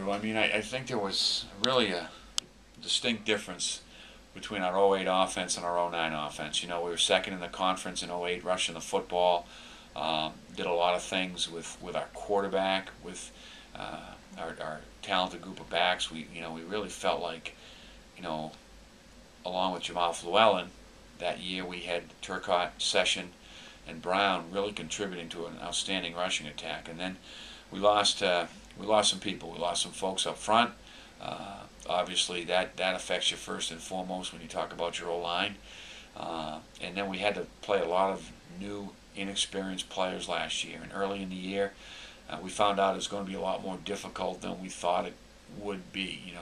Andrew. I mean, I think there was really a distinct difference between our '08 offense and our '09 offense. You know, we were second in the conference in '08 rushing the football. Did a lot of things with our quarterback, with our talented group of backs. We really felt like, along with Jamal Llewellyn, that year we had Turcotte, Session, and Brown really contributing to an outstanding rushing attack. And then we lost some people. We lost some folks up front. Obviously, that affects you first and foremost when you talk about your O-line. And then we had to play a lot of new, inexperienced players last year. And early in the year, we found out it was going to be a lot more difficult than we thought it would be.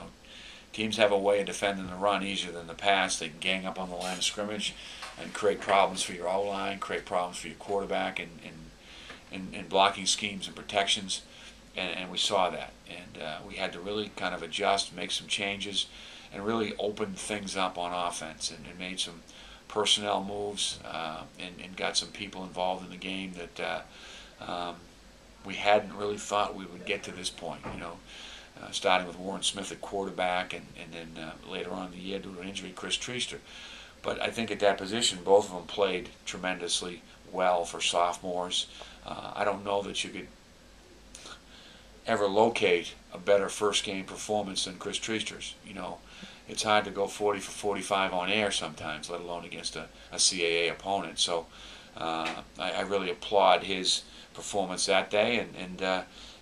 Teams have a way of defending the run easier than the pass. They can gang up on the line of scrimmage and create problems for your O-line, create problems for your quarterback in blocking schemes and protections. And we saw that. And we had to really kind of adjust, make some changes, and really open things up on offense and made some personnel moves and got some people involved in the game that we hadn't really thought we would get to this point. Starting with Warren Smith at quarterback, and then later on in the year due to an injury, Chris Treaster. But I think at that position, both of them played tremendously well for sophomores. I don't know that you could ever locate a better first game performance than Chris Treaster's. It's hard to go 40 for 45 on air sometimes, let alone against a CAA opponent. So I really applaud his performance that day, and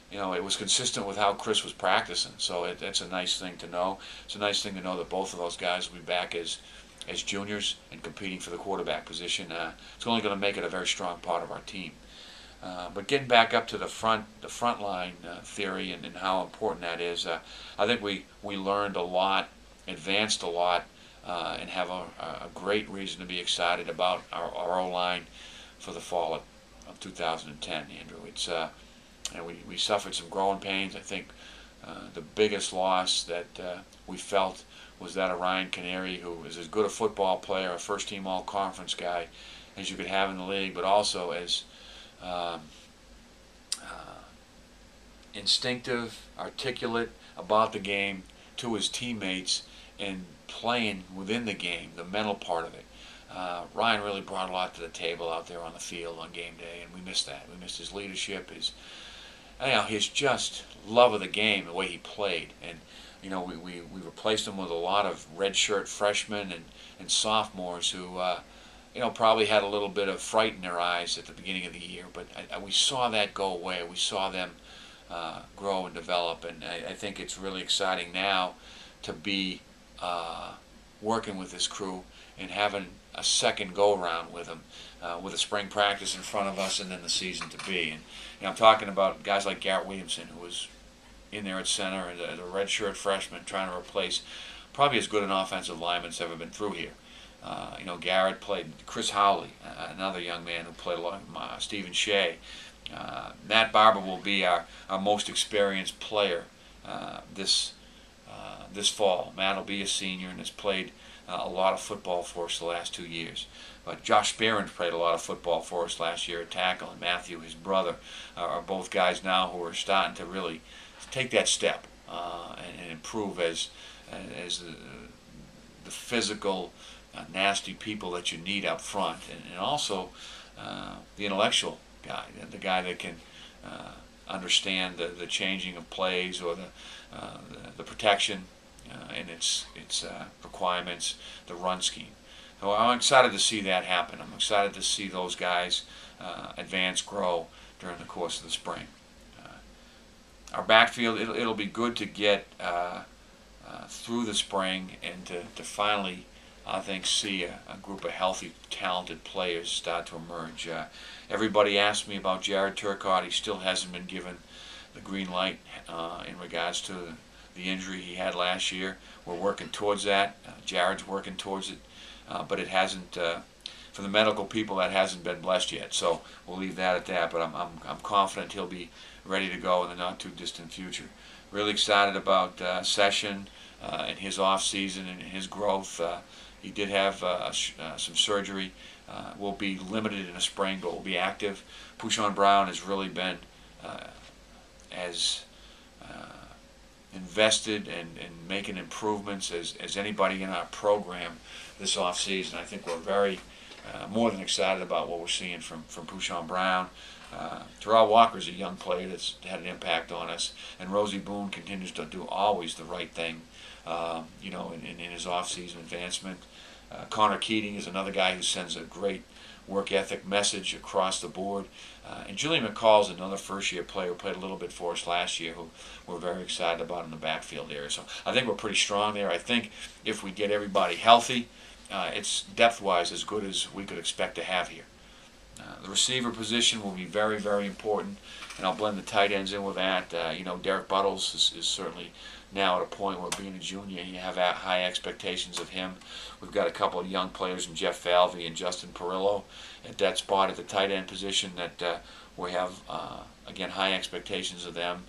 it was consistent with how Chris was practicing. So that's a nice thing to know. It's a nice thing to know that both of those guys will be back as juniors and competing for the quarterback position. It's only going to make it a very strong part of our team. But getting back up to the front line theory and how important that is, I think we learned a lot, advanced a lot, and have a great reason to be excited about our O-line for the fall of 2010, Andrew. It's and we suffered some growing pains. I think the biggest loss that we felt was that of Ryan Canary, who is as good a football player, a first-team all-conference guy as you could have in the league, but also as instinctive, articulate about the game to his teammates and playing within the game, the mental part of it. Ryan really brought a lot to the table out there on the field on game day, and we missed that. We missed his leadership, his just love of the game, the way he played. And we replaced him with a lot of redshirt freshmen and sophomores who probably had a little bit of fright in their eyes at the beginning of the year, but we saw that go away. We saw them grow and develop, and I think it's really exciting now to be working with this crew and having a second go-around with them, with a spring practice in front of us and then the season to be. And I'm talking about guys like Garrett Williamson, who was in there at center as a redshirt freshman trying to replace probably as good an offensive lineman that's ever been through here. Garrett played Chris Howley, another young man who played a lot, Stephen Shea. Matt Barber will be our most experienced player this fall. Matt will be a senior and has played a lot of football for us the last 2 years. But Josh Spearman played a lot of football for us last year at tackle, and Matthew, his brother, are both guys now who are starting to really take that step and improve as the physical, nasty people that you need up front, and also the intellectual guy, the guy that can understand the changing of plays or the protection and its requirements, the run scheme. So I'm excited to see that happen. I'm excited to see those guys advance, grow during the course of the spring. Our backfield, it'll be good to get through the spring and to finally, I think, see a group of healthy, talented players start to emerge. Everybody asked me about Jared Turcotte. He still hasn't been given the green light in regards to the injury he had last year. We're working towards that. Jared's working towards it, but it hasn't. For the medical people, that hasn't been blessed yet. So we'll leave that at that. But I'm confident he'll be ready to go in the not too distant future. Really excited about Session and his off season and his growth. He did have some surgery. Will be limited in the spring, but will be active. Pushawn Brown has really been invested and making improvements as anybody in our program this offseason. I think we're very more than excited about what we're seeing from Pushawn Brown. Terrell Walker's a young player that's had an impact on us, and Rosie Boone continues to do always the right thing, in his off-season advancement. Connor Keating is another guy who sends a great work ethic message across the board. And Julian McCall's another first-year player who played a little bit for us last year, who we're very excited about in the backfield area. So I think we're pretty strong there. I think if we get everybody healthy, it's depth-wise as good as we could expect to have here. The receiver position will be very, very important, and I'll blend the tight ends in with that. Derek Buttles is certainly now at a point where, being a junior, you have high expectations of him. We've got a couple of young players in Jeff Falvey and Justin Perillo at that spot at the tight end position that we have, again, high expectations of them.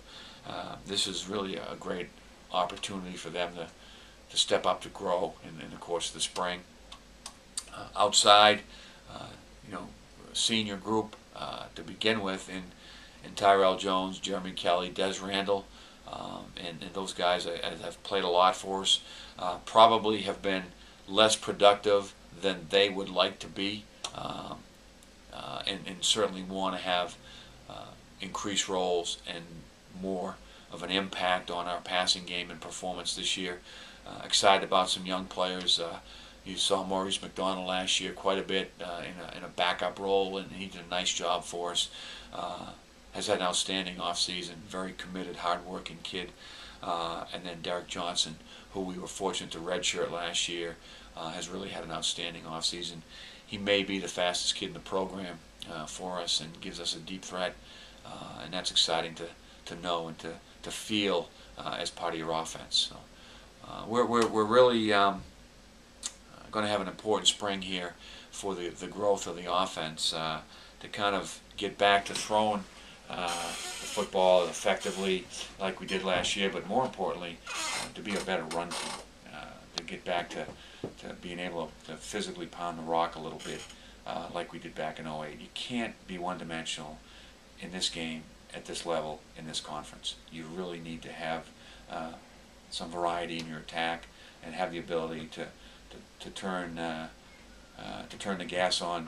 This is really a great opportunity for them to step up, to grow in the course of the spring. Outside, senior group to begin with in Tyrell Jones, Jeremy Kelly, Des Randall, and those guys have played a lot for us. Probably have been less productive than they would like to be, and certainly want to have increased roles and more of an impact on our passing game and performance this year. Excited about some young players. You saw Maurice McDonald last year quite a bit in a backup role, and he did a nice job for us. Has had an outstanding off-season, very committed, hard-working kid. And then Derek Johnson, who we were fortunate to redshirt last year, has really had an outstanding off-season. He may be the fastest kid in the program for us, and gives us a deep threat, and that's exciting to know and to feel as part of your offense. So we're really going to have an important spring here for the growth of the offense, to kind of get back to throwing the football effectively like we did last year, but more importantly, to be a better run team, to get back to being able to physically pound the rock a little bit like we did back in '08. You can't be one-dimensional in this game at this level in this conference. You really need to have some variety in your attack and have the ability to turn the gas on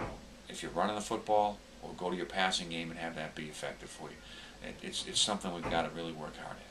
if you're running the football, or go to your passing game and have that be effective for you. It's something we've got to really work hard at.